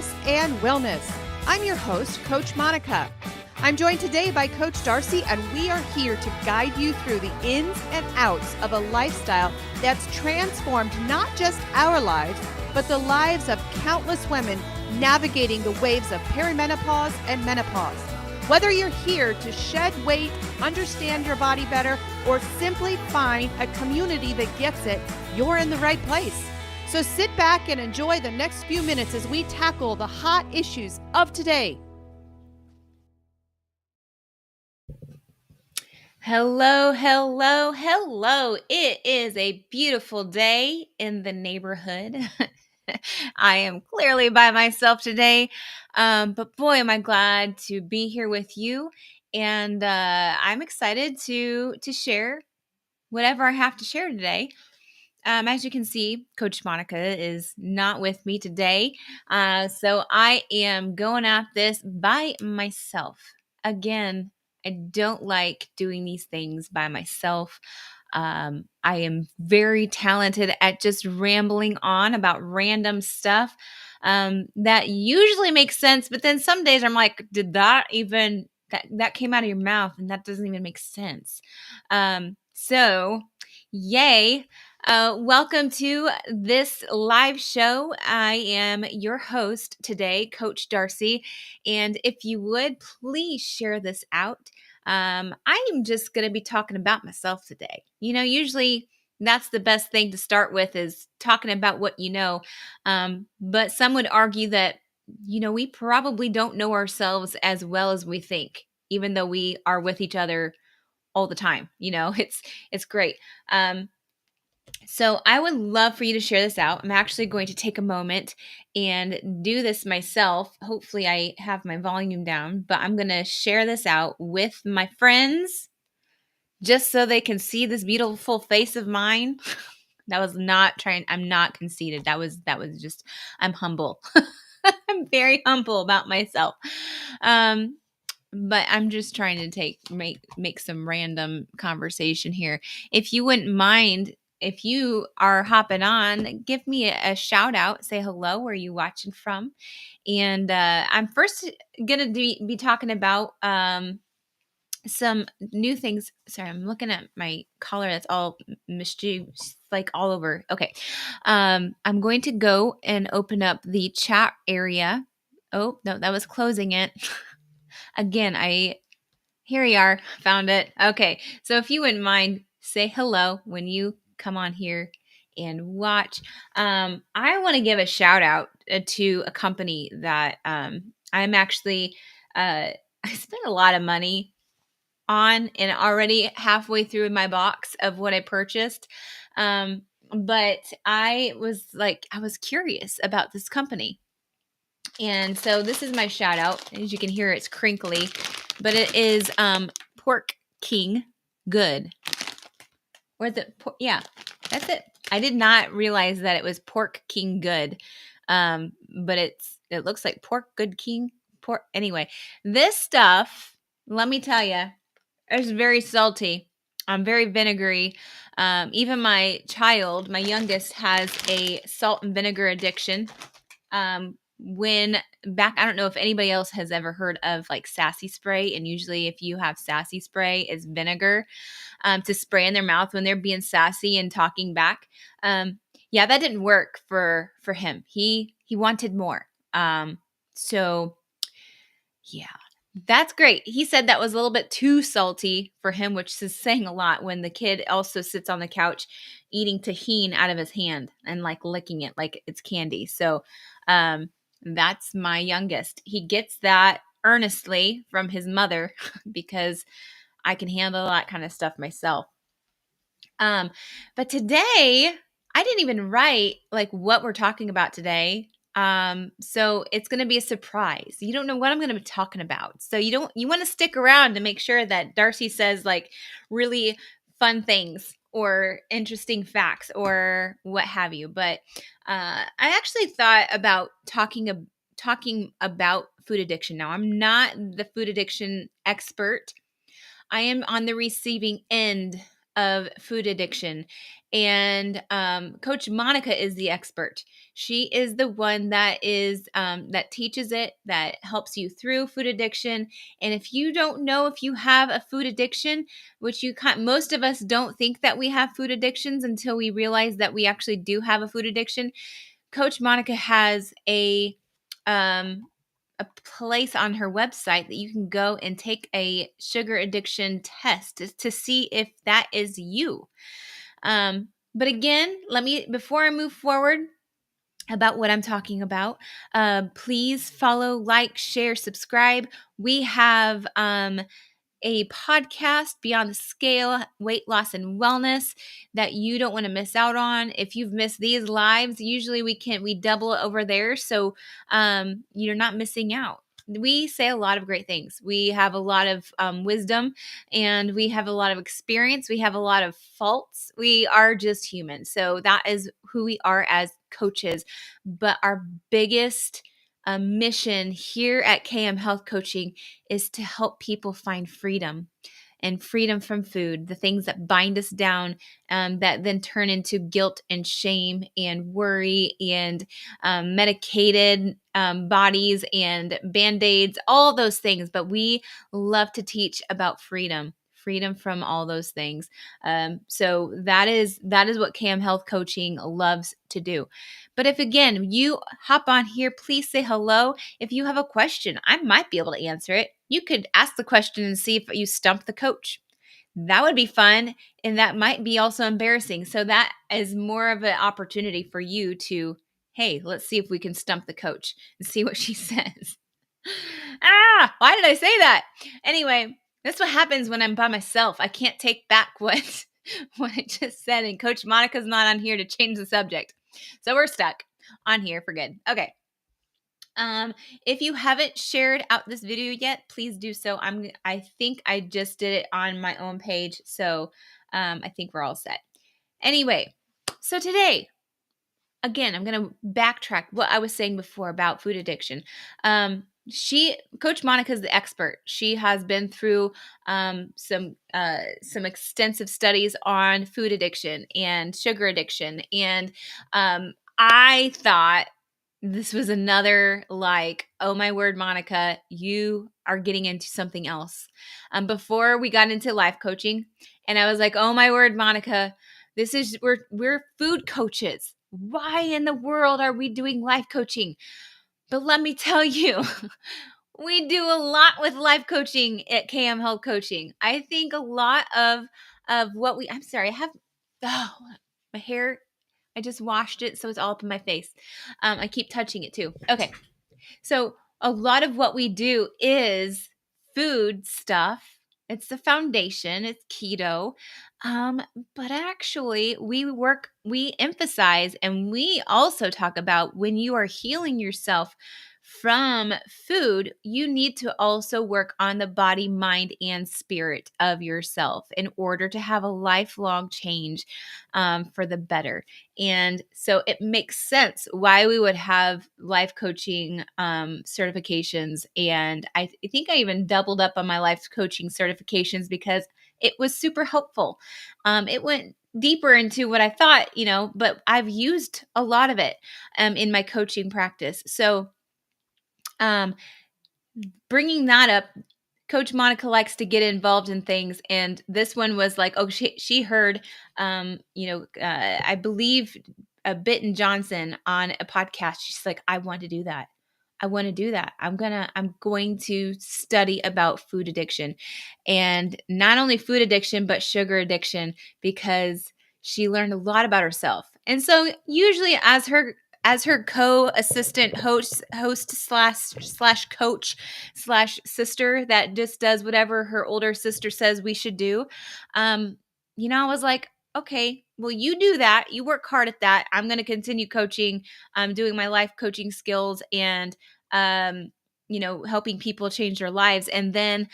health and wellness. I'm your host, Coach Monica. I'm joined today by Coach Darcy, and we are here to guide you through the ins and outs of a lifestyle that's transformed not just our lives, but the lives of countless women navigating the waves of perimenopause and menopause. Whether you're here to shed weight, understand your body better, or simply find a community that gets it, you're in the right place. So sit back and enjoy the next few minutes as we tackle the hot issues of today. Hello, hello, hello. It is a beautiful day in the neighborhood. I am clearly by myself today, but boy, am I glad to be here with you. And I'm excited to share whatever I have to share today. As you can see, Coach Monica is not with me today. So I am going at this by myself. Again, I don't like doing these things by myself. I am very talented at just rambling on about random stuff that usually makes sense. But then some days I'm like, did that even, that came out of your mouth and that doesn't even make sense. So yay. Welcome to this live show. I am your host today, Coach Darcy. And if you would, please share this out. I am just going to be talking about myself today. You know, usually that's the best thing to start with is talking about what you know. But some would argue that, you know, we probably don't know ourselves as well as we think, even though we are with each other all the time. You know, it's great. So I would love for you to share this out. I'm actually going to take a moment and do this myself. Hopefully I have my volume down, but I'm going to share this out with my friends just so they can see this beautiful face of mine. That was not trying. I'm not conceited. That was just, I'm humble. I'm very humble about myself. But I'm just trying to make some random conversation here. If you wouldn't mind, if you are hopping on, give me a shout out. Say hello. Where are you watching from? And I'm first gonna be talking about some new things. Sorry, I'm looking at my collar. That's all mischievous, like all over. Okay. I'm going to go and open up the chat area. Oh no, that was closing it. Again, here we are, found it. Okay, so if you wouldn't mind, say hello when you come on here and watch. I want to give a shout out to a company that I'm actually, I spent a lot of money on and already halfway through my box of what I purchased. But I was curious about this company. And so this is my shout out. As you can hear, it's crinkly, but it is Pork King Good. Where's it? Yeah, that's it. I did not realize that it was Pork King Good, but it looks like Pork Good King. Pork. Anyway, this stuff, let me tell you, it's very salty. Very vinegary. Even my child, my youngest, has a salt and vinegar addiction. When back, I don't know if anybody else has ever heard of like sassy spray. And usually if you have sassy spray, it's vinegar to spray in their mouth when they're being sassy and talking back. Yeah, that didn't work for him. He wanted more. So yeah, that's great. He said that was a little bit too salty for him, which is saying a lot when the kid also sits on the couch eating tahini out of his hand and like licking it like it's candy. So, that's my youngest. He gets that earnestly from his mother because I can handle that kind of stuff myself. But today I didn't even write like what we're talking about today. So it's going to be a surprise. You don't know what I'm going to be talking about. So you want to stick around to make sure that Darcy says like really fun things or interesting facts or what have you. But I actually thought about talking about food addiction. Now, I'm not the food addiction expert. I am on the receiving end of food addiction. And Coach Monica is the expert. She is the one that teaches it, that helps you through food addiction. And if you don't know if you have a food addiction, which most of us don't think that we have food addictions until we realize that we actually do have a food addiction. Coach Monica has a place on her website that you can go and take a sugar addiction test to see if that is you. But again, before I move forward about what I'm talking about, please follow, like, share, subscribe. We have a podcast, Beyond the Scale, Weight Loss and Wellness, that you don't want to miss out on. If you've missed these lives, usually we double it over there, so you're not missing out. We say a lot of great things. We have a lot of wisdom, and we have a lot of experience. We have a lot of faults. We are just human. So that is who we are as coaches. But our biggest mission here at KM Health Coaching is to help people find freedom, and freedom from food, the things that bind us down, that then turn into guilt and shame and worry and medicated bodies and Band-Aids, all those things. But we love to teach about freedom from all those things. So that is what KM Health Coaching loves to do. But if, again, you hop on here, please say hello. If you have a question, I might be able to answer it. You could ask the question and see if you stump the coach. That would be fun, and that might be also embarrassing. So that is more of an opportunity for you to, hey, let's see if we can stump the coach and see what she says. Why did I say that? Anyway, that's what happens when I'm by myself. I can't take back what I just said, and Coach Monica's not on here to change the subject. So we're stuck on here for good. Okay. If you haven't shared out this video yet, please do so. I think I just did it on my own page, so I think we're all set. Anyway, so today, again, I'm going to backtrack what I was saying before about food addiction. Coach Monica is the expert. She has been through some extensive studies on food addiction and sugar addiction, and I thought this was another, like, oh my word, Monica, you are getting into something else. Before we got into life coaching, and I was like, oh my word, Monica, we're food coaches. Why in the world are we doing life coaching? But let me tell you, we do a lot with life coaching at KM Health Coaching. I think a lot of what I'm sorry, my hair, I just washed it, so it's all up in my face. I keep touching it too. Okay. So a lot of what we do is food stuff. It's the foundation. It's keto. But actually we emphasize, and we also talk about, when you are healing yourself from food, you need to also work on the body, mind, and spirit of yourself in order to have a lifelong change for the better. And so it makes sense why we would have life coaching certifications. And I think I even doubled up on my life coaching certifications because it was super helpful. It went deeper into what I thought, but I've used a lot of it in my coaching practice. So bringing that up, Coach Monica likes to get involved in things, and this one was like, oh, she heard, I believe, Bitten Johnson on a podcast. She's like, I want to do that. I want to do that. I'm going to study about food addiction, and not only food addiction, but sugar addiction, because she learned a lot about herself. And so usually as her co-assistant host slash coach slash sister that just does whatever her older sister says we should do, I was like, okay, well, you do that. You work hard at that. I'm going to continue coaching. I'm doing my life coaching skills and, helping people change their lives. And then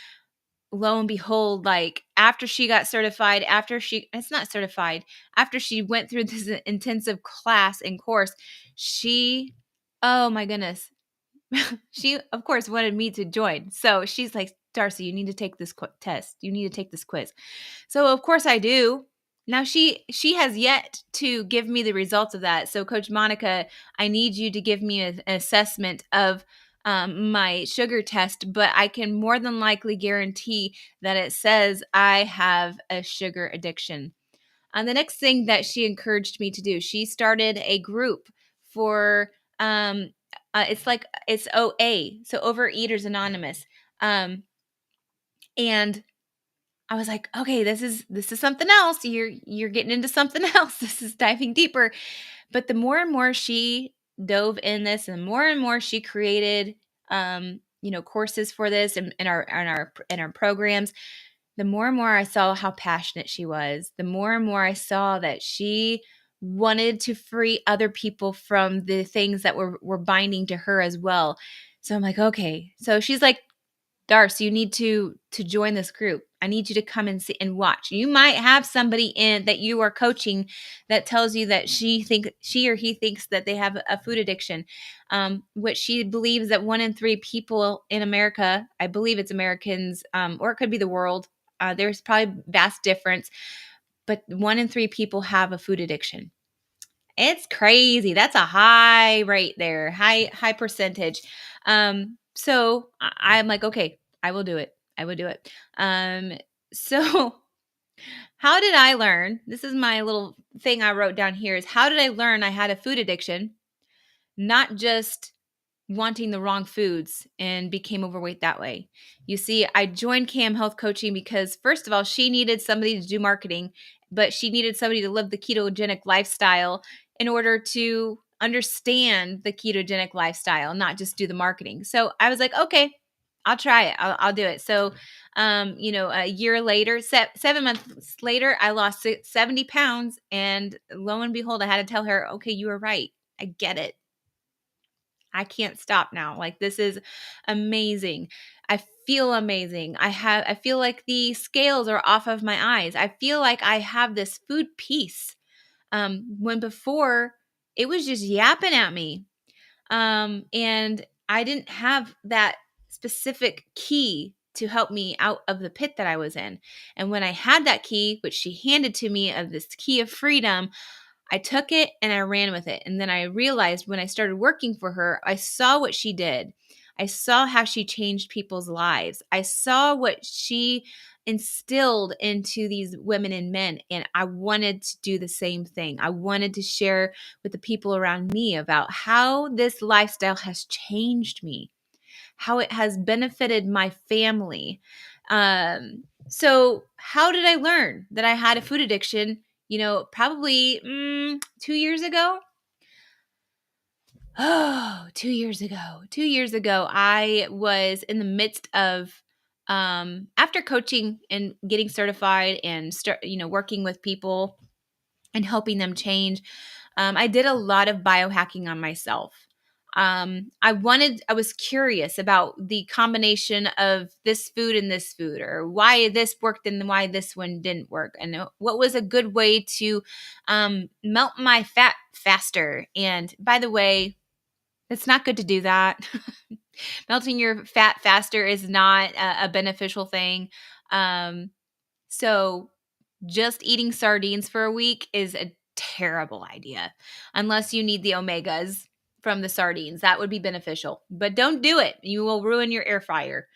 lo and behold, like, after she got certified, after she went through this intensive class and course, oh my goodness, she of course wanted me to join. So she's like, Darcy, you need to take this test. You need to take this quiz. So of course I do. Now she has yet to give me the results of that. So Coach Monica, I need you to give me an assessment of my sugar test, but I can more than likely guarantee that it says I have a sugar addiction. And the next thing that she encouraged me to do, she started a group for it's OA, so Overeaters Anonymous. And I was like, okay, this is something else. You're getting into something else. This is diving deeper. But the more and more she dove in this, and the more she created, courses for this and in our programs, the more and more I saw how passionate she was. The more and more I saw that she wanted to free other people from the things that were binding to her as well. So I'm like, okay. So she's like, Darce, you need to join this group. I need you to come and see and watch. You might have somebody in that you are coaching that tells you that she or he thinks that they have a food addiction, which she believes that 1 in 3 people in America, I believe it's Americans, or it could be the world. There's probably vast difference, but 1 in 3 people have a food addiction. It's crazy. That's a high rate there, high percentage. So I'm like, okay, I will do it. I will do it. So how did I learn? This is my little thing I wrote down here is how did I learn I had a food addiction? Not just wanting the wrong foods and became overweight that way. You see, I joined Cam Health Coaching because first of all, she needed somebody to do marketing, but she needed somebody to live the ketogenic lifestyle in order to understand the ketogenic lifestyle, not just do the marketing. So I was like, okay, I'll try it. I'll do it. So, a year later, 7 months later, I lost 70 pounds. And lo and behold, I had to tell her, okay, you were right. I get it. I can't stop now. Like, this is amazing. I feel amazing. I feel like the scales are off of my eyes. I feel like I have this food peace. When before it was just yapping at me. And I didn't have that specific key to help me out of the pit that I was in. And when I had that key, which she handed to me of this key of freedom, I took it and I ran with it. And then I realized when I started working for her, I saw what she did. I saw how she changed people's lives. I saw what she instilled into these women and men. And I wanted to do the same thing. I wanted to share with the people around me about how this lifestyle has changed me, how it has benefited my family. So how did I learn that I had a food addiction? Probably 2 years ago. Oh, 2 years ago. 2 years ago, I was in the midst of after coaching and getting certified and working with people and helping them change. I did a lot of biohacking on myself. I was curious about the combination of this food and this food, or why this worked and why this one didn't work, and what was a good way to melt my fat faster. And by the way, it's not good to do that. Melting your fat faster is not a beneficial thing. So just eating sardines for a week is a terrible idea, unless you need the omegas from the sardines. That would be beneficial, but don't do it. You will ruin your air fryer.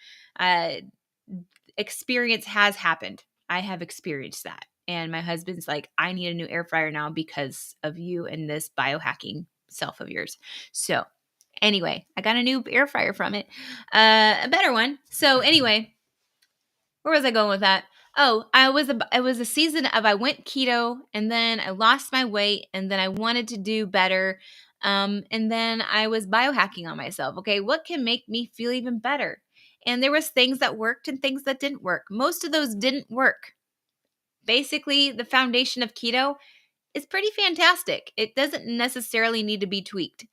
Experience has happened. I have experienced that. And my husband's like, I need a new air fryer now because of you and this biohacking self of yours. So anyway, I got a new air fryer from it, a better one. So anyway, where was I going with that? Oh, it was a season of I went keto and then I lost my weight and then I wanted to do better. And then I was biohacking on myself. Okay, what can make me feel even better? And there was things that worked and things that didn't work. Most of those didn't work. Basically, the foundation of keto is pretty fantastic. It doesn't necessarily need to be tweaked.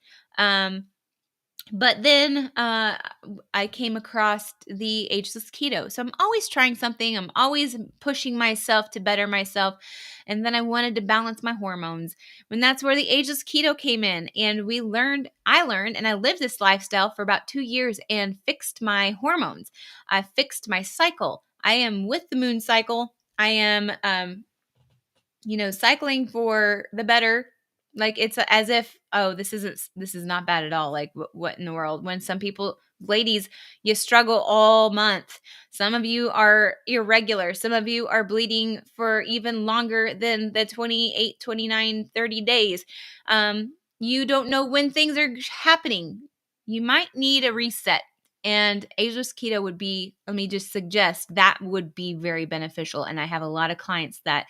But then I came across the ageless keto. So I'm always trying something. I'm always pushing myself to better myself. And then I wanted to balance my hormones. And that's where the ageless keto came in. And I learned, and I lived this lifestyle for about 2 years and fixed my hormones. I fixed my cycle. I am with the moon cycle. I am cycling for the better. Like it's as if, oh, this is not bad at all. Like what in the world? When some people, ladies, you struggle all month. Some of you are irregular. Some of you are bleeding for even longer than the 28, 29, 30 days. You don't know when things are happening. You might need a reset. And ageless keto would be, let me just suggest that would be very beneficial. And I have a lot of clients that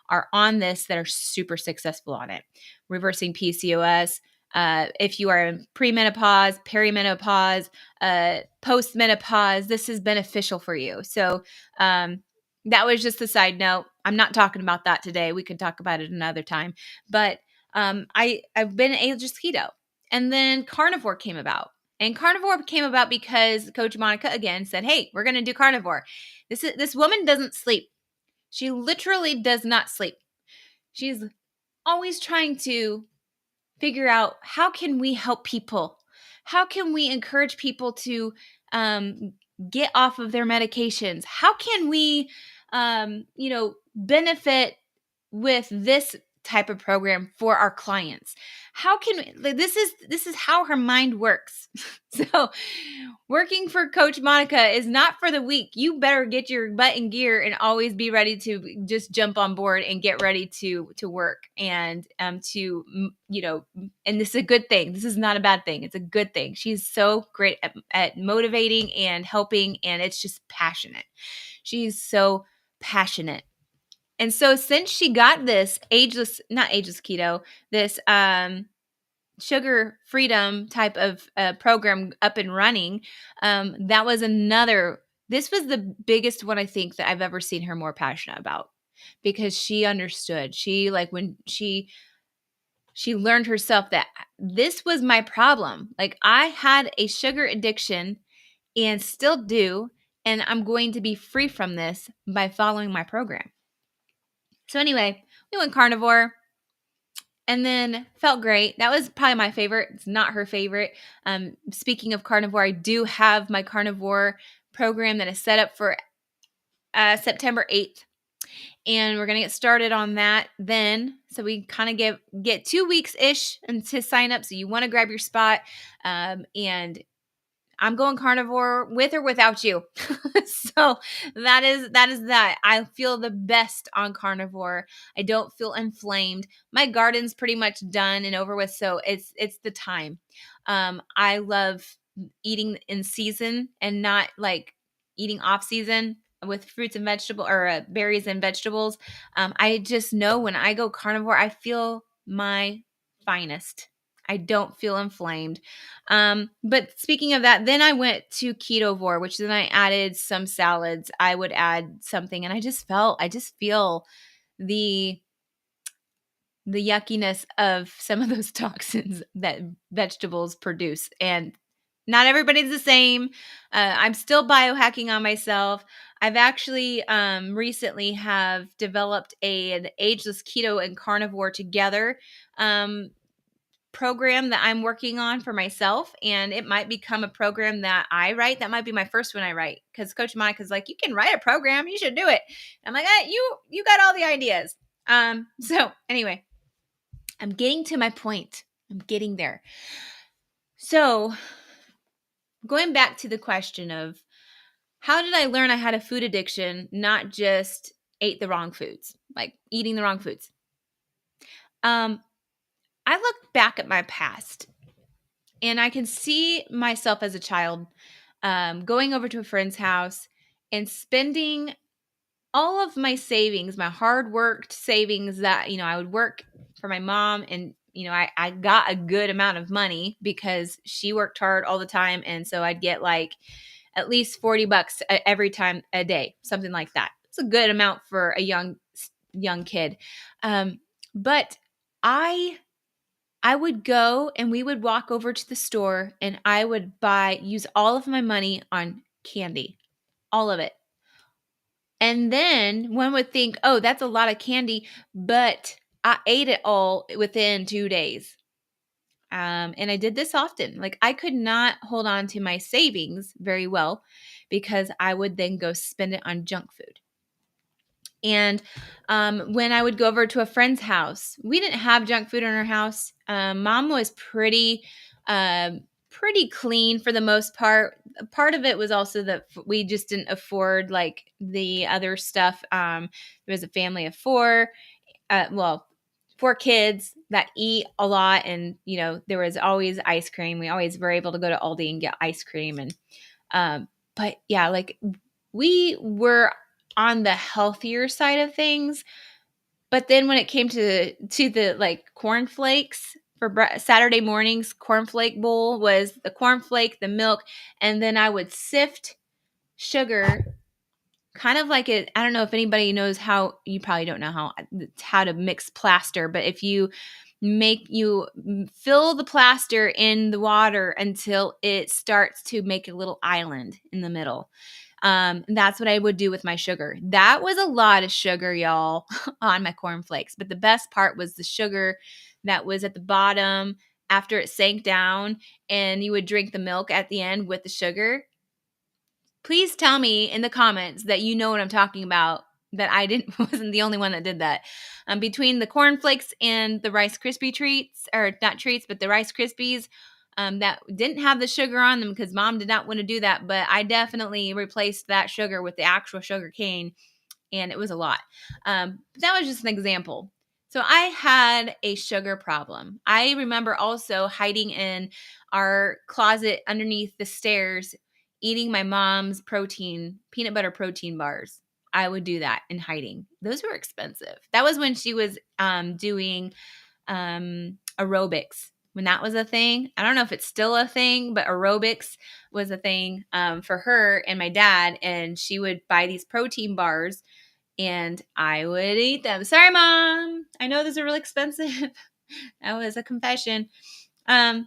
are on this that are super successful on it. Reversing PCOS. If you are in premenopause, perimenopause, postmenopause, this is beneficial for you. So that was just a side note. I'm not talking about that today. We could talk about it another time. But I've been ageless keto, and then carnivore came about. And carnivore came about because Coach Monica again said, "Hey, we're going to do carnivore." This woman doesn't sleep. She literally does not sleep. She's always trying to figure out how can we help people? How can we encourage people to um, get off of their medications? How can we, benefit with this type of program for our clients? How can this is how her mind works. So working for Coach Monica is not for the weak. You better get your butt in gear and always be ready to just jump on board and get ready to work and and this is a good thing. This is not a bad thing. It's a good thing. She's so great at motivating and helping, and it's just passionate. She's so passionate. And so since she got this not ageless keto, this sugar freedom type of program up and running, this was the biggest one I think that I've ever seen her more passionate about, because she understood. She like when she learned herself that this was my problem. Like I had a sugar addiction and still do, and I'm going to be free from this by following my program. So anyway, we went carnivore and then felt great. That was probably my favorite. It's not her favorite. Speaking of carnivore, I do have my carnivore program that is set up for September 8th. And we're going to get started on that then. So we kind of get 2 weeks-ish and to sign up. So you want to grab your spot. And I'm going carnivore with or without you. So that is that. I feel the best on carnivore. I don't feel inflamed. My garden's pretty much done and over with, so it's the time. I love eating in season and not like eating off season with fruits and vegetable or berries and vegetables. I just know when I go carnivore, I feel my finest. I don't feel inflamed. But speaking of that, then I went to ketovore, which then I added some salads. I would add something, and I just feel the yuckiness of some of those toxins that vegetables produce. And not everybody's the same. I'm still biohacking on myself. I've actually recently have developed an ageless keto and carnivore together program that I'm working on for myself, and it might become a program that I write. That might be my first one I write, because Coach Monica's like, you can write a program, you should do it. I'm like, you got all the ideas. So anyway, I'm getting to my point. I'm getting there. So going back to the question of how did I learn I had a food addiction, not just ate the wrong foods, like eating the wrong foods. I look back at my past and I can see myself as a child going over to a friend's house and spending all of my savings, my hard worked savings that, I would work for my mom, and, I got a good amount of money because she worked hard all the time. And so I'd get like at least $40 every time a day, something like that. It's a good amount for a young kid. But I I would go and we would walk over to the store and I would use all of my money on candy, all of it. And then one would think, oh, that's a lot of candy, but I ate it all within 2 days. And I did this often. Like I could not hold on to my savings very well because I would then go spend it on junk food. And when I would go over to a friend's house, we didn't have junk food in our house. Mom was pretty clean for the most part. Part of it was also that we just didn't afford like the other stuff. There was a family of four. Well, 4 kids that eat a lot, and there was always ice cream. We always were able to go to Aldi and get ice cream, and but yeah, like we were on the healthier side of things. But then when it came to the like cornflakes for Saturday mornings, cornflake bowl was the cornflake, the milk, and then I would sift sugar, kind of like it. I don't know if anybody knows how. You probably don't know how to mix plaster, but if you fill the plaster in the water until it starts to make a little island in the middle. That's what I would do with my sugar. That was a lot of sugar, y'all, on my cornflakes. But the best part was the sugar that was at the bottom after it sank down, and you would drink the milk at the end with the sugar. Please tell me in the comments that you know what I'm talking about, that I wasn't the only one that did that. Between the cornflakes and the Rice Krispie treats, or not treats, but the Rice Krispies, that didn't have the sugar on them because Mom did not want to do that. But I definitely replaced that sugar with the actual sugar cane, and it was a lot. That was just an example. So I had a sugar problem. I remember also hiding in our closet underneath the stairs, eating my mom's peanut butter protein bars. I would do that in hiding. Those were expensive. That was when she was doing aerobics, when that was a thing. I don't know if it's still a thing, but aerobics was a thing for her and my dad. And she would buy these protein bars and I would eat them. Sorry, Mom. I know those are really expensive. That was a confession. But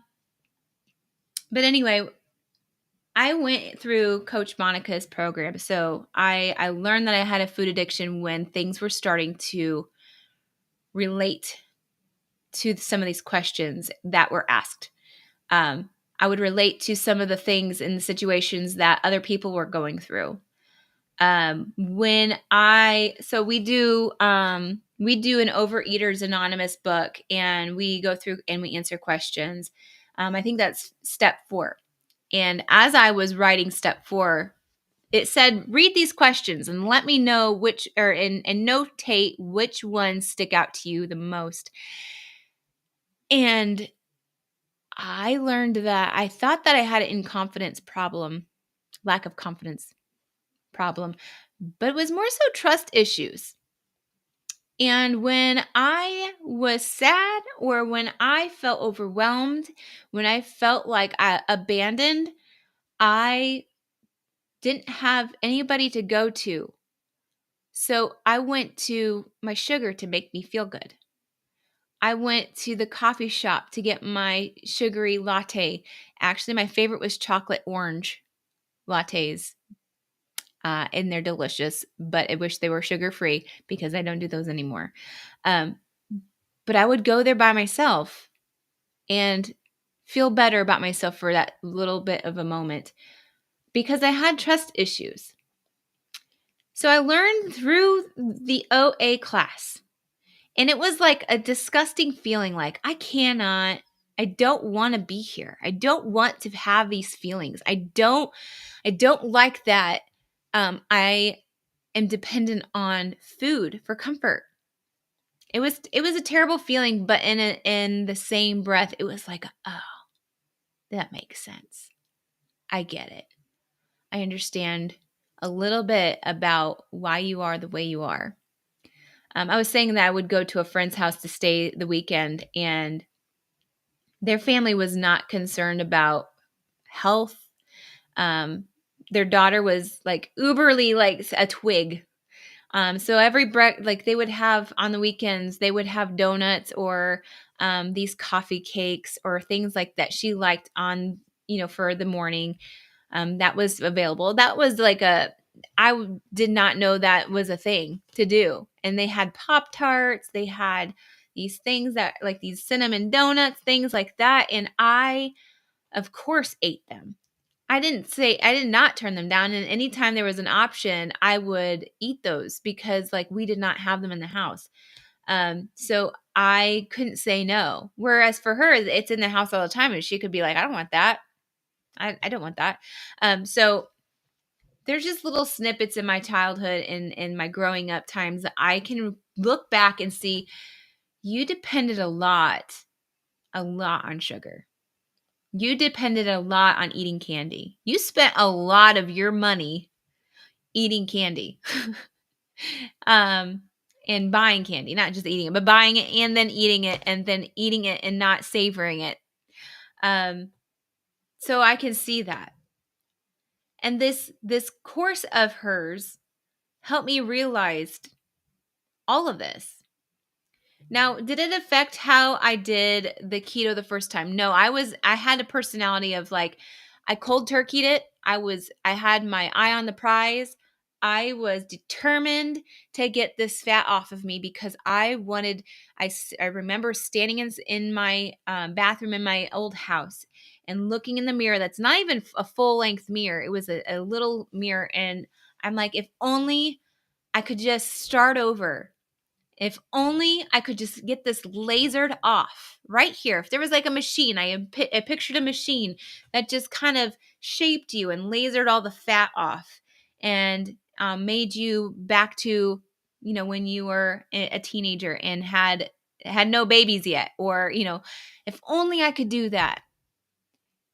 anyway, I went through Coach Monica's program. So I learned that I had a food addiction when things were starting to relate to some of these questions that were asked. I would relate to some of the things in the situations that other people were going through. We do an Overeaters Anonymous book, and we go through and we answer questions. I think that's step 4. And as I was writing step 4, it said, read these questions and let me know and notate which ones stick out to you the most. And I learned that I thought that I had an lack of confidence problem, but it was more so trust issues. And when I was sad, or when I felt overwhelmed, when I felt like I abandoned, I didn't have anybody to go to. So I went to my sugar to make me feel good. I went to the coffee shop to get my sugary latte. Actually, my favorite was chocolate orange lattes. And they're delicious, but I wish they were sugar-free because I don't do those anymore. But I would go there by myself and feel better about myself for that little bit of a moment because I had trust issues. So I learned through the OA class, and it was like a disgusting feeling, like I don't want to be here. I don't want to have these feelings. I don't like that. I am dependent on food for comfort. It was a terrible feeling, but in the same breath, it was like, oh, that makes sense. I get it. I understand a little bit about why you are the way you are. I was saying that I would go to a friend's house to stay the weekend, and their family was not concerned about health. Their daughter was like uberly like a twig. So every like they would have on the weekends, they would have donuts or these coffee cakes or things like that she liked on, for the morning. That was available. That was like did not know that was a thing to do. And they had Pop-Tarts, they had these things that like these cinnamon donuts, things like that. And I, of course, ate them. I did not turn them down. And anytime there was an option, I would eat those because like we did not have them in the house. So I couldn't say no. Whereas for her, it's in the house all the time and she could be like, I don't want that. I don't want that. So there's just little snippets in my childhood and my growing up times that I can look back and see you depended a lot on sugar. You depended a lot on eating candy. You spent a lot of your money eating candy. And buying candy, not just eating it, but buying it and then eating it and then eating it and not savoring it. So I can see that. And this course of hers helped me realize all of this. Now, did it affect how I did the keto the first time? No, I had a personality of like, I cold turkeyed it. I had my eye on the prize. I was determined to get this fat off of me because I remember standing in my bathroom in my old house and looking in the mirror. That's not even a full length mirror. It was a little mirror. And I'm like, if only I could just start over. If only I could just get this lasered off right here. If there was like a machine, I pictured a machine that just kind of shaped you and lasered all the fat off and made you back to, when you were a teenager and had no babies yet. Or, if only I could do that.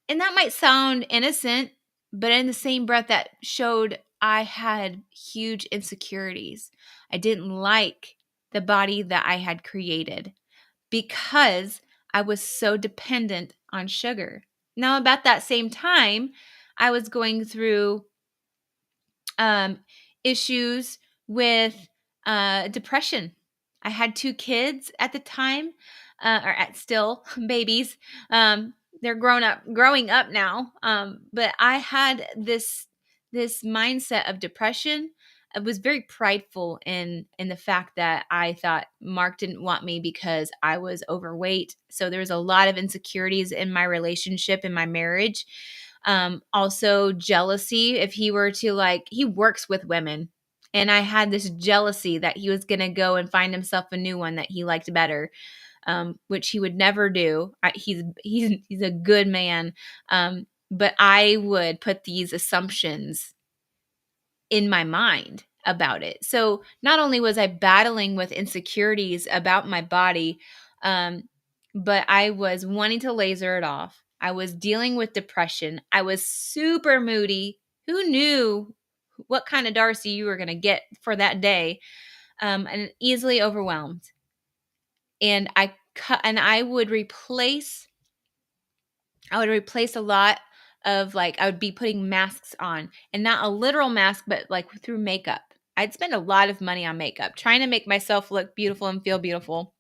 And that might sound innocent, but in the same breath, that showed I had huge insecurities. I didn't like the body that I had created because I was so dependent on sugar. Now, about that same time, I was going through issues with depression. I had 2 kids at the time, still babies. They're growing up now. But I had this mindset of depression. I was very prideful in the fact that I thought Mark didn't want me because I was overweight. So there was a lot of insecurities in my relationship, in my marriage. Also jealousy. If he were to he works with women. And I had this jealousy that he was going to go and find himself a new one that he liked better, which he would never do. He's a good man. But I would put these assumptions in my mind about it. So not only was I battling with insecurities about my body, but I was wanting to laser it off. I was dealing with depression. I was super moody. Who knew what kind of Darcy you were going to get for that day? And easily overwhelmed. And I would replace a lot of I would be putting masks on, and not a literal mask, but through makeup. I'd spend a lot of money on makeup, trying to make myself look beautiful and feel beautiful.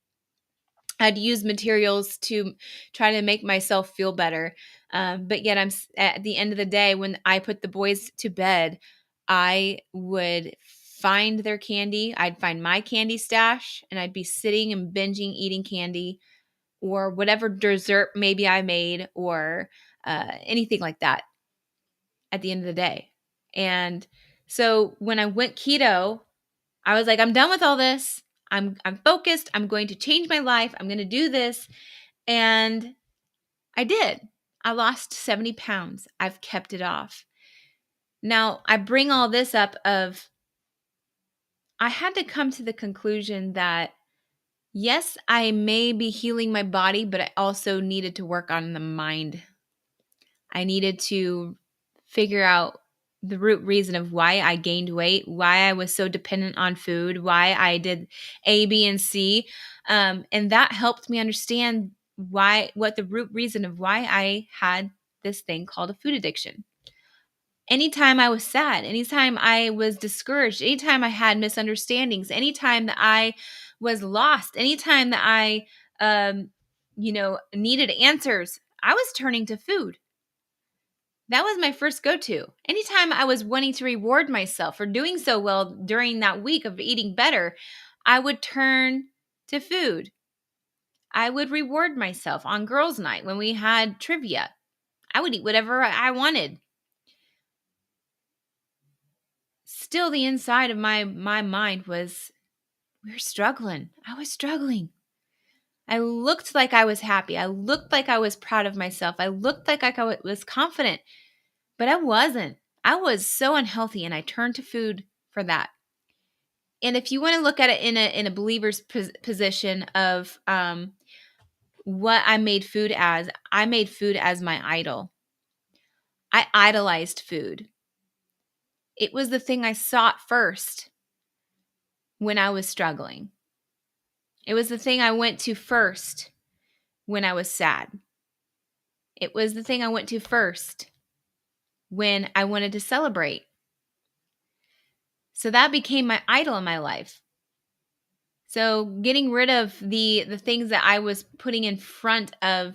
I'd use materials to try to make myself feel better. But yet at the end of the day, when I put the boys to bed, I would find their candy. I'd find my candy stash, and I'd be sitting and binging, eating candy or whatever dessert maybe I made or anything like that at the end of the day. And so when I went keto, I was like, I'm done with all this. I'm focused. I'm going to change my life. I'm going to do this. And I did. I lost 70 pounds. I've kept it off. Now, I bring all this up of I had to come to the conclusion that yes, I may be healing my body, but I also needed to work on the mind. I needed to figure out the root reason of why I gained weight, why I was so dependent on food, why I did A, B, and C. And that helped me understand what the root reason of why I had this thing called a food addiction. Anytime I was sad, anytime I was discouraged, anytime I had misunderstandings, anytime that I was lost, anytime that I needed answers, I was turning to food. That was my first go-to. Anytime I was wanting to reward myself for doing so well during that week of eating better, I would turn to food. I would reward myself on girls' night when we had trivia. I would eat whatever I wanted. Still, the inside of my mind was, we were struggling. I was struggling. I looked like I was happy. I looked like I was proud of myself. I looked like I was confident, but I wasn't. I was so unhealthy, and I turned to food for that. And if you want to look at it in a believer's position of what I made food as, I made food as my idol. I idolized food. It was the thing I sought first when I was struggling. It was the thing I went to first when I was sad. It was the thing I went to first when I wanted to celebrate. So that became my idol in my life. So getting rid of the things that I was putting in front of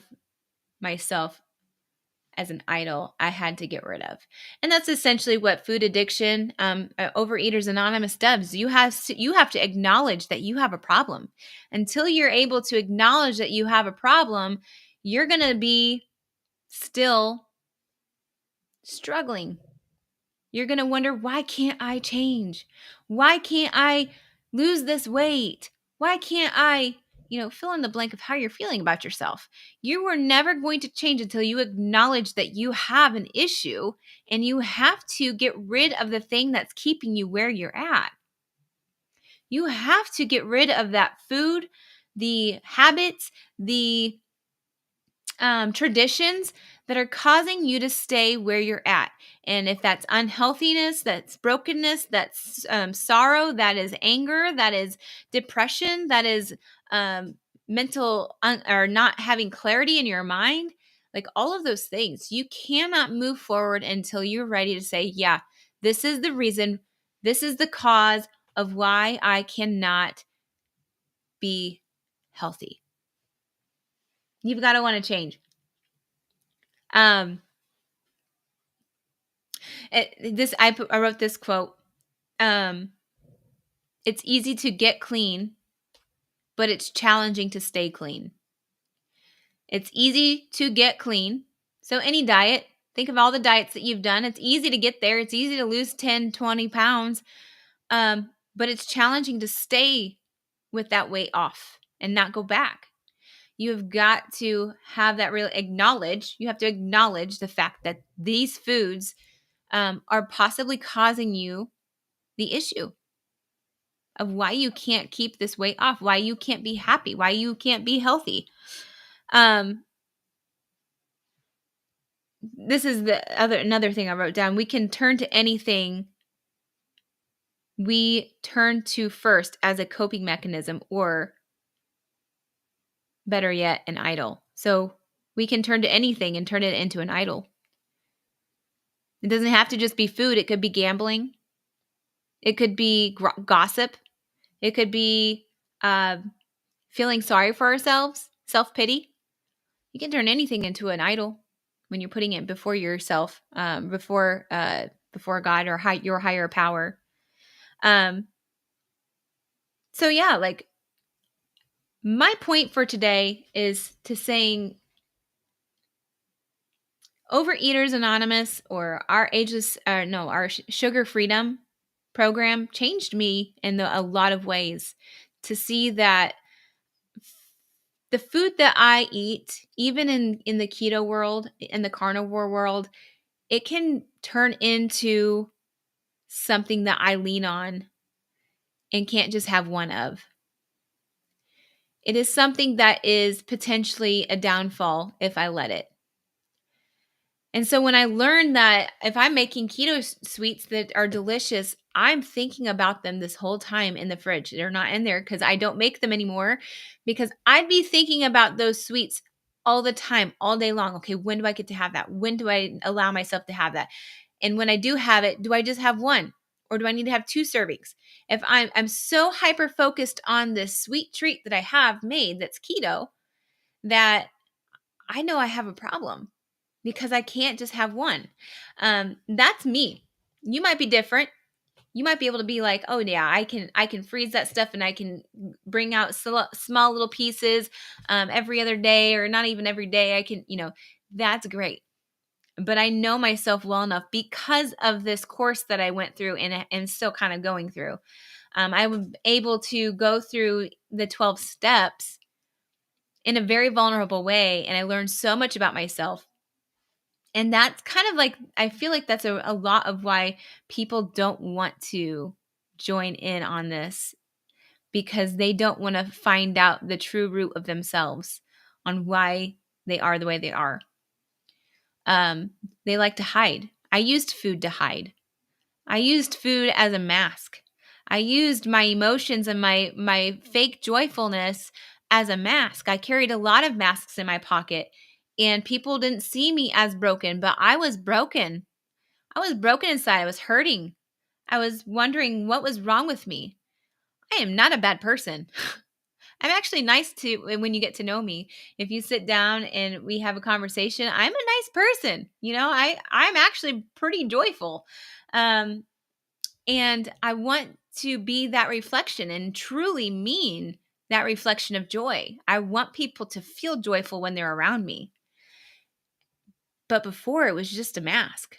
myself as an idol, I had to get rid of. And that's essentially what food addiction, Overeaters Anonymous does. You have to acknowledge that you have a problem. Until you're able to acknowledge that you have a problem, you're going to be still struggling. You're going to wonder, why can't I change? Why can't I lose this weight? Why can't I, fill in the blank of how you're feeling about yourself? You are never going to change until you acknowledge that you have an issue, and you have to get rid of the thing that's keeping you where you're at. You have to get rid of that food, the habits, the traditions that are causing you to stay where you're at. And if that's unhealthiness, that's brokenness, that's sorrow, that is anger, that is depression, that is mental or not having clarity in your mind, like all of those things, you cannot move forward until you're ready to say, yeah, this is the reason, this is the cause of why I cannot be healthy. You've got to want to change. I wrote this quote. It's easy to get clean, but it's challenging to stay clean. It's easy to get clean. So any diet, think of all the diets that you've done. It's easy to get there. It's easy to lose 10, 20 pounds. But it's challenging to stay with that weight off and not go back. You have got to have that you have to acknowledge the fact that these foods are possibly causing you the issue of why you can't keep this weight off, why you can't be happy, why you can't be healthy. This is another thing I wrote down. We can turn to anything we turn to first as a coping mechanism, or better yet, an idol. So we can turn to anything and turn it into an idol. It doesn't have to just be food. It could be gambling. It could be gossip. It could be feeling sorry for ourselves, self-pity. You can turn anything into an idol when you're putting it before yourself, before God or your higher power. So yeah, like my point for today is to saying Overeaters Anonymous or our Sugar Freedom program changed me in a lot of ways, to see that the food that I eat, even in the keto world, in the carnivore world, it can turn into something that I lean on and can't just have one of. It is something that is potentially a downfall if I let it. And so when I learned that if I'm making keto sweets that are delicious, I'm thinking about them this whole time in the fridge. They're not in there because I don't make them anymore, because I'd be thinking about those sweets all the time, all day long. Okay, when do I get to have that? When do I allow myself to have that? And when I do have it, do I just have one? Or do I need to have 2 servings? If I'm so hyper-focused on this sweet treat that I have made that's keto, that I know I have a problem because I can't just have one. That's me. You might be different. You might be able to be like, oh yeah, I can freeze that stuff and I can bring out small little pieces every other day, or not even every day. I can, that's great. But I know myself well enough because of this course that I went through and still kind of going through. I was able to go through the 12 steps in a very vulnerable way, and I learned so much about myself. And that's kind of like, I feel like that's a lot of why people don't want to join in on this, because they don't want to find out the true root of themselves on why they are the way they are. They like to hide. I used food to hide. I used food as a mask. I used my emotions and my fake joyfulness as a mask. I carried a lot of masks in my pocket, and people didn't see me as broken, but I was broken. I was broken inside. I was hurting. I was wondering what was wrong with me. I am not a bad person. I'm actually nice to when you get to know me. If you sit down and we have a conversation, I'm a nice person. I'm actually pretty joyful. And I want to be that reflection and truly mean that reflection of joy. I want people to feel joyful when they're around me. But before, it was just a mask.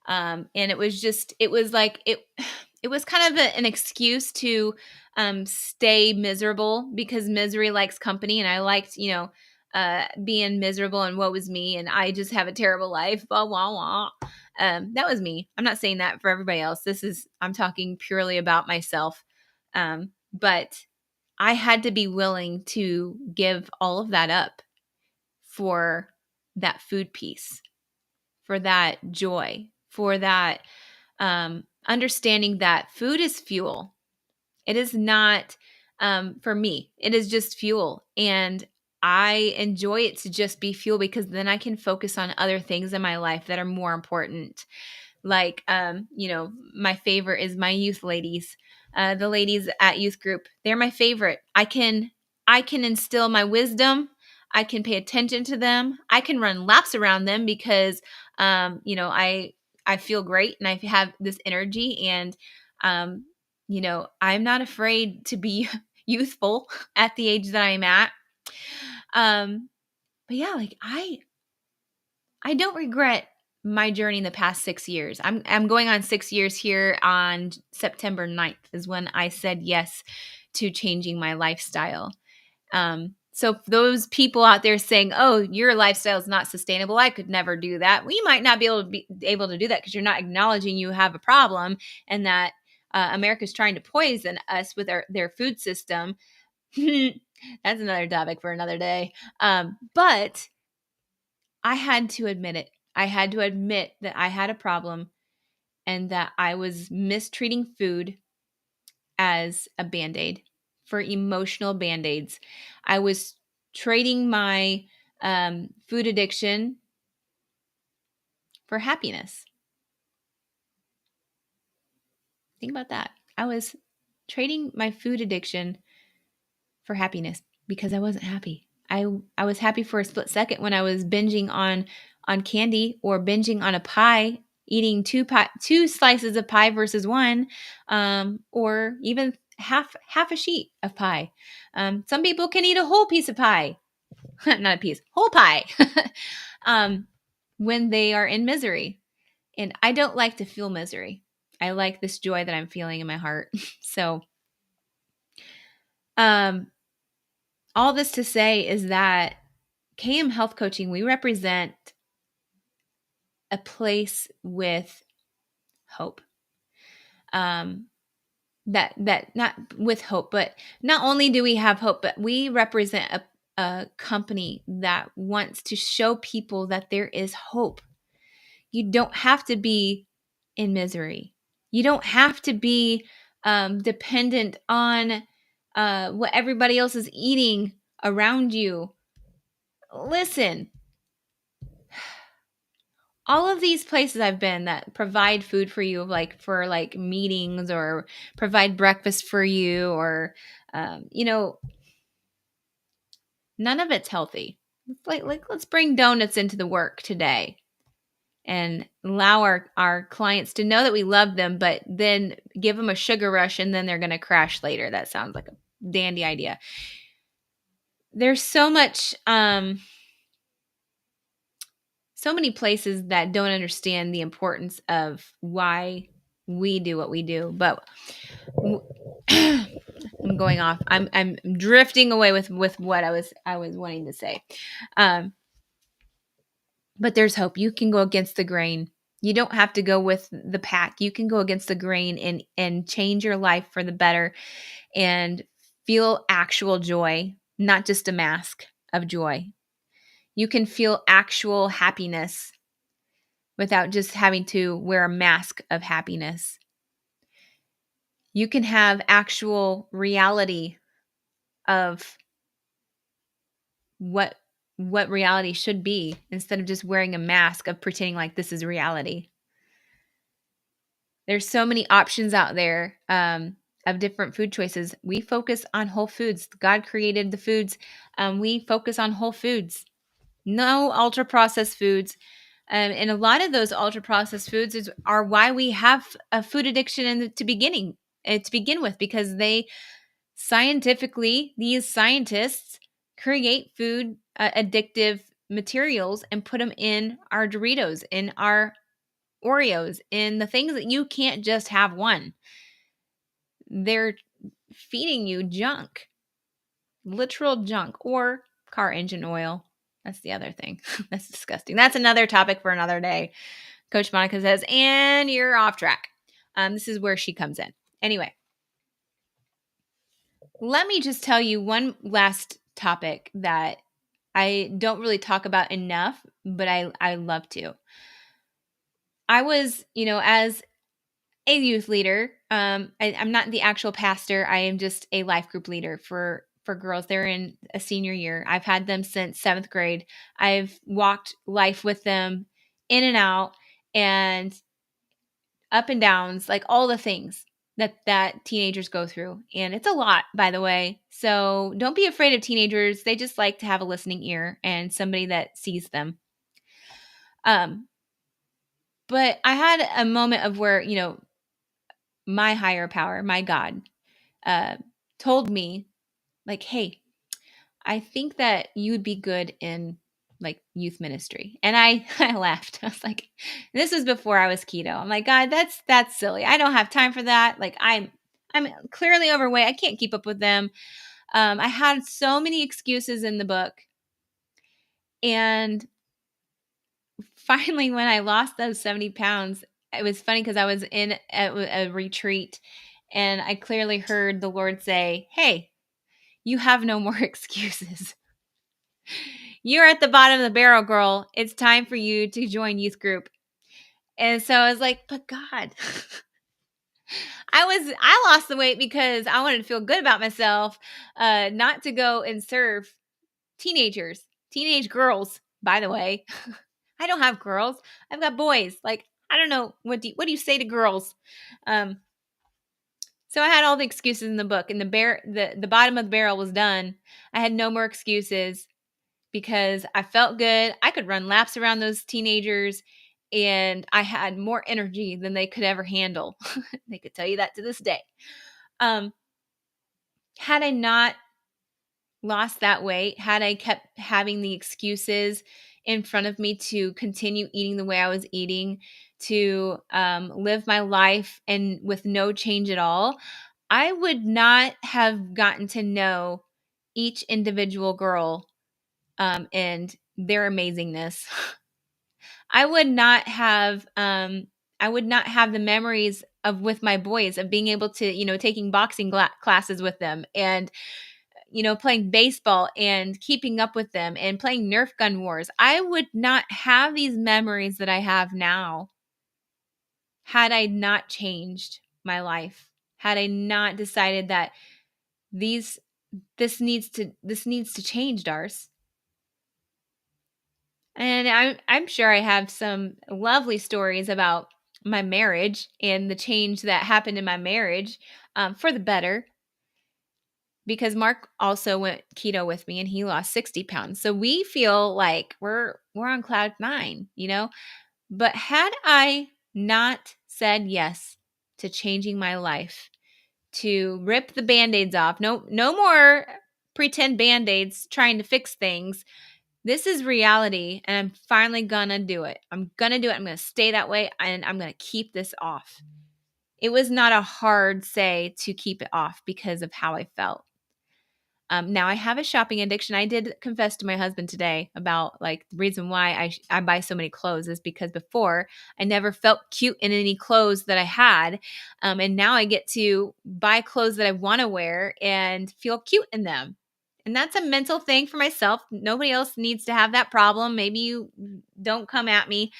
And it was kind of an excuse to stay miserable, because misery likes company, and I liked, being miserable and woe was me, and I just have a terrible life, blah, blah, blah. That was me. I'm not saying that for everybody else. I'm talking purely about myself. But I had to be willing to give all of that up for that food piece, for that joy, for that understanding that food is fuel. It is not, for me, it is just fuel. And I enjoy it to just be fuel, because then I can focus on other things in my life that are more important. Like, my favorite is my youth ladies. The ladies at youth group, they're my favorite. I can instill my wisdom. I can pay attention to them. I can run laps around them because, I feel great and I have this energy, and, I'm not afraid to be youthful at the age that I'm at. But yeah, like I don't regret my journey in the past 6 years. I'm going on 6 years here on September 9th is when I said yes to changing my lifestyle. So those people out there saying, "Oh, your lifestyle is not sustainable. I could never do that." Well, you might not be able to do that because you're not acknowledging you have a problem, and that America's trying to poison us with their food system. That's another topic for another day. But I had to admit it. I had to admit that I had a problem, and that I was mistreating food as a band-aid, for emotional band-aids. I was trading my food addiction for happiness. Think about that. I was trading my food addiction for happiness because I wasn't happy. I was happy for a split second when I was binging on candy, or binging on a pie, eating two slices of pie versus one, or even half a sheet of pie. Some people can eat a whole piece of pie, not a piece, whole pie, when they are in misery. And I don't like to feel misery. I like this joy that I'm feeling in my heart. So, um, all this to say is that KM Health Coaching, we represent a place with hope. That not with hope, but not only do we have hope, but we represent a company that wants to show people that there is hope. You don't have to be in misery. You don't have to be dependent on what everybody else is eating around you. Listen, all of these places I've been that provide food for you, like for like meetings, or provide breakfast for you, or, None of it's healthy. Let's bring donuts into the work today and allow our clients to know that we love them, but then give them a sugar rush and then they're going to crash later. That sounds like a dandy idea. There's so many places that don't understand the importance of why we do what we do. But I'm going off. I'm drifting away with what I was wanting to say. But there's hope. You can go against the grain. You don't have to go with the pack. You can go against the grain and change your life for the better and feel actual joy, not just a mask of joy. You can feel actual happiness without just having to wear a mask of happiness. You can have actual reality of what reality should be instead of just wearing a mask of pretending like this is reality. There's so many options out there of different food choices. We focus on whole foods. God created the foods. We focus on whole foods. No ultra processed foods. And a lot of those ultra processed foods are why we have a food addiction to begin with, because they scientifically, these scientists create food addictive materials and put them in our Doritos, in our Oreos, in the things that you can't just have one. They're feeding you junk, literal junk, or car engine oil. That's the other thing. That's disgusting. That's another topic for another day. Coach Monica says, and you're off track. This is where she comes in. Anyway, let me just tell you one last topic that I don't really talk about enough, but I love to. I was, as a youth leader, I'm not the actual pastor. I am just a life group leader for girls. They're in a senior year. I've had them since 7th grade. I've walked life with them in and out and up and downs, like all the things that teenagers go through. And it's a lot, by the way. So don't be afraid of teenagers. They just like to have a listening ear and somebody that sees them. But I had a moment of where, my higher power, my God, told me, like, hey, I think that you would be good in like youth ministry. And I laughed. I was like, this is before I was keto. I'm like, God, that's silly. I don't have time for that. Like I'm clearly overweight. I can't keep up with them. I had so many excuses in the book. And finally, when I lost those 70 pounds, it was funny because I was in a retreat and I clearly heard the Lord say, hey, you have no more excuses. You're at the bottom of the barrel, girl. It's time for you to join youth group. And so I was like, but God, I lost the weight because I wanted to feel good about myself, not to go and serve teenage girls, by the way. I don't have girls. I've got boys. Like, I don't know. What do you say to girls? So I had all the excuses in the book, and the bottom of the barrel was done. I had no more excuses because I felt good. I could run laps around those teenagers, and I had more energy than they could ever handle. They could tell you that to this day. Had I not lost that weight, had I kept having the excuses in front of me to continue eating the way I was eating, to live my life and with no change at all, I would not have gotten to know each individual girl and their amazingness. I would not have the memories of with my boys of being able to, taking boxing classes with them and playing baseball and keeping up with them and playing Nerf gun wars. I would not have these memories that I have now had I not changed my life. Had I not decided that this needs to change, Darce. And I'm sure I have some lovely stories about my marriage and the change that happened in my marriage for the better. because Mark also went keto with me and he lost 60 pounds. So we feel like we're on cloud 9, you know? But had I not said yes to changing my life, to rip the band-aids off, no more pretend band-aids trying to fix things. This is reality, and I'm finally gonna do it. I'm gonna do it. I'm gonna stay that way, and I'm gonna keep this off. It was not a hard say to keep it off because of how I felt. Now I have a shopping addiction. I did confess to my husband today about like the reason why I buy so many clothes is because before I never felt cute in any clothes that I had. And now I get to buy clothes that I want to wear and feel cute in them. And that's a mental thing for myself. Nobody else needs to have that problem. Maybe you don't come at me.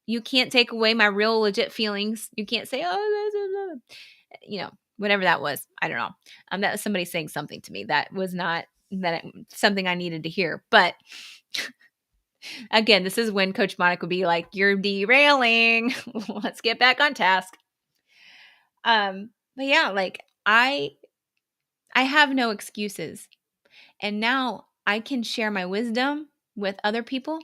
You can't take away my real legit feelings. You can't say, oh, you know, whatever that was. I don't know. That was somebody saying something to me that was not something I needed to hear. But again, this is when Coach Monica would be like, "You're derailing. Let's get back on task." But yeah, like I have no excuses. And now I can share my wisdom with other people.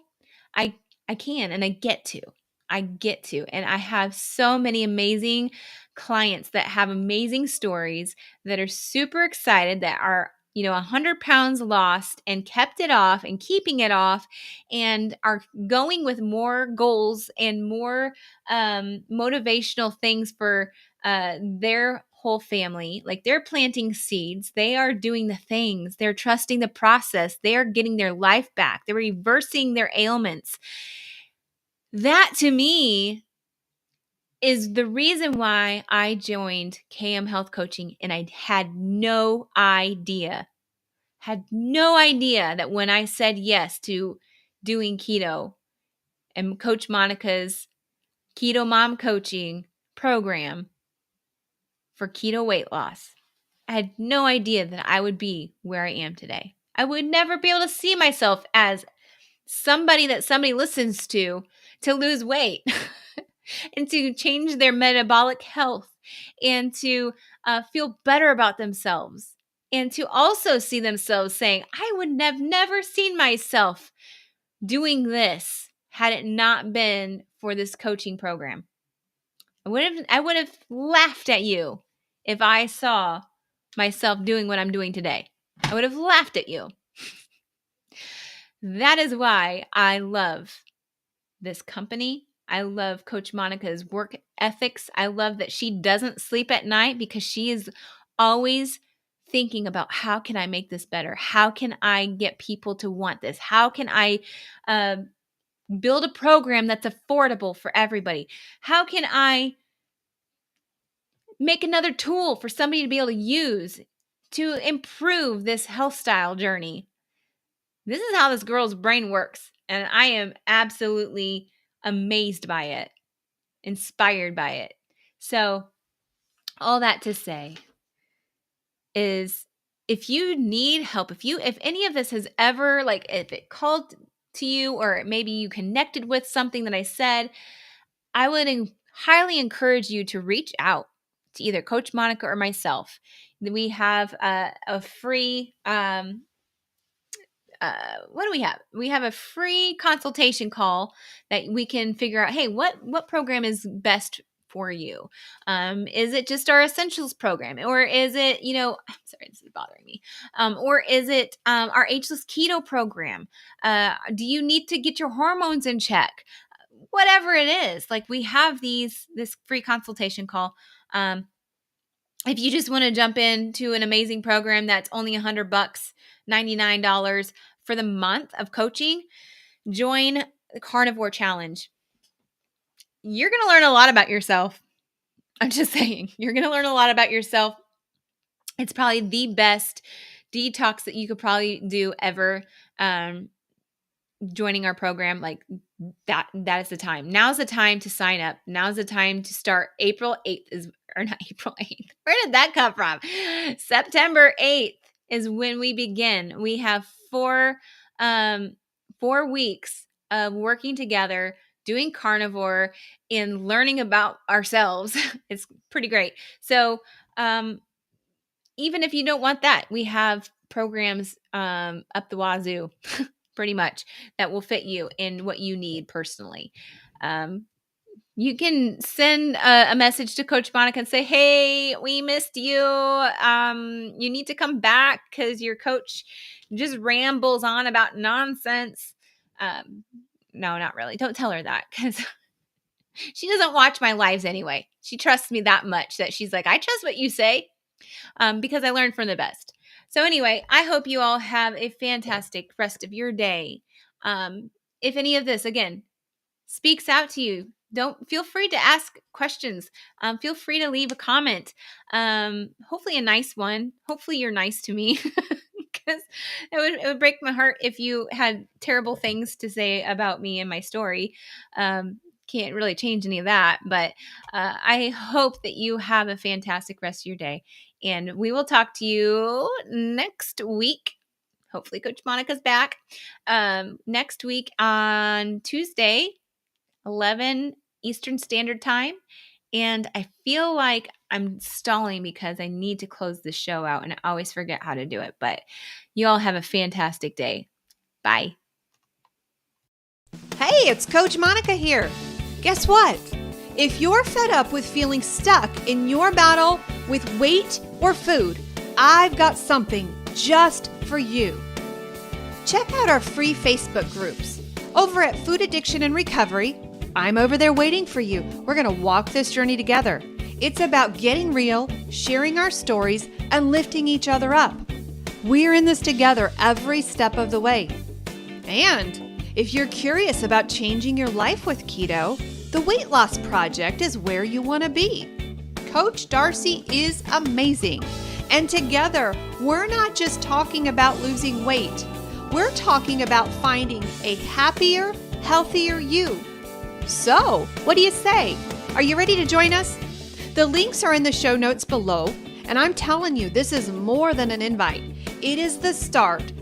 I I can and I get to. I get to. And I have so many amazing clients that have amazing stories that are super excited that are 100 pounds lost and kept it off and keeping it off and are going with more goals and more motivational things for their whole family. Like they're planting seeds, they are doing the things, they're trusting the process, they are getting their life back, they're reversing their ailments. That to me is the reason why I joined KM Health Coaching, and I had no idea that when I said yes to doing keto and Coach Monica's Keto Mom Coaching program for keto weight loss, I had no idea that I would be where I am today. I would never be able to see myself as somebody that somebody listens to lose weight and to change their metabolic health and to feel better about themselves and to also see themselves saying, I would have never seen myself doing this had it not been for this coaching program. I would have laughed at you if I saw myself doing what I'm doing today. I would have laughed at you. That is why I love this company. I love Coach Monica's work ethics. I love that she doesn't sleep at night because she is always thinking about how can I make this better? How can I get people to want this? How can I build a program that's affordable for everybody? How can I make another tool for somebody to be able to use to improve this health style journey? This is how this girl's brain works. And I am absolutely amazed by it, inspired by it. So, all that to say is if you need help, if any of this has ever, like, if it called to you or maybe you connected with something that I said, I would highly encourage you to reach out to either Coach Monica or myself. We have a free what do we have? We have a free consultation call that we can figure out, hey, what program is best for you? Is it just our essentials program? Or is it, I'm sorry, this is bothering me. Or is it our ageless keto program? Do you need to get your hormones in check? Whatever it is, like we have this free consultation call. If you just want to jump into an amazing program that's only $100, $99 for the month of coaching, join the Carnivore Challenge. You're going to learn a lot about yourself. I'm just saying, you're going to learn a lot about yourself. It's probably the best detox that you could probably do ever. Joining our program, like that is the time. Now's the time to sign up. Now's the time to start. April 8th or not April 8th. Where did that come from? September 8th is when we begin. We have 4 weeks of working together, doing carnivore and learning about ourselves. It's pretty great. So, even if you don't want that, we have programs up the wazoo, pretty much, that will fit you in what you need personally. You can send a message to Coach Monica and say, hey, we missed you. You need to come back because your coach just rambles on about nonsense. No, not really. Don't tell her that, because she doesn't watch my lives anyway. She trusts me that much that she's like, I trust what you say, because I learned from the best. So anyway, I hope you all have a fantastic rest of your day. If any of this, again, speaks out to you, don't feel free to ask questions. Feel free to leave a comment. Hopefully a nice one. Hopefully you're nice to me, because it would break my heart if you had terrible things to say about me and my story. Can't really change any of that, but I hope that you have a fantastic rest of your day, and we will talk to you next week. Hopefully Coach Monica's back next week on Tuesday, 11 Eastern Standard Time. And I feel like I'm stalling because I need to close the show out, and I always forget how to do it. But you all have a fantastic day. Bye. Hey, it's Coach Monica here. Guess what? If you're fed up with feeling stuck in your battle with weight or food, I've got something just for you. Check out our free Facebook groups. Over at Food Addiction and Recovery, I'm over there waiting for you. We're going to walk this journey together. It's about getting real, sharing our stories, and lifting each other up. We're in this together every step of the way. And if you're curious about changing your life with keto, the Weight Loss Project is where you want to be. Coach Darcy is amazing. And together, we're not just talking about losing weight. We're talking about finding a happier, healthier you. So, what do you say? Are you ready to join us? The links are in the show notes below, and I'm telling you, this is more than an invite. It is the start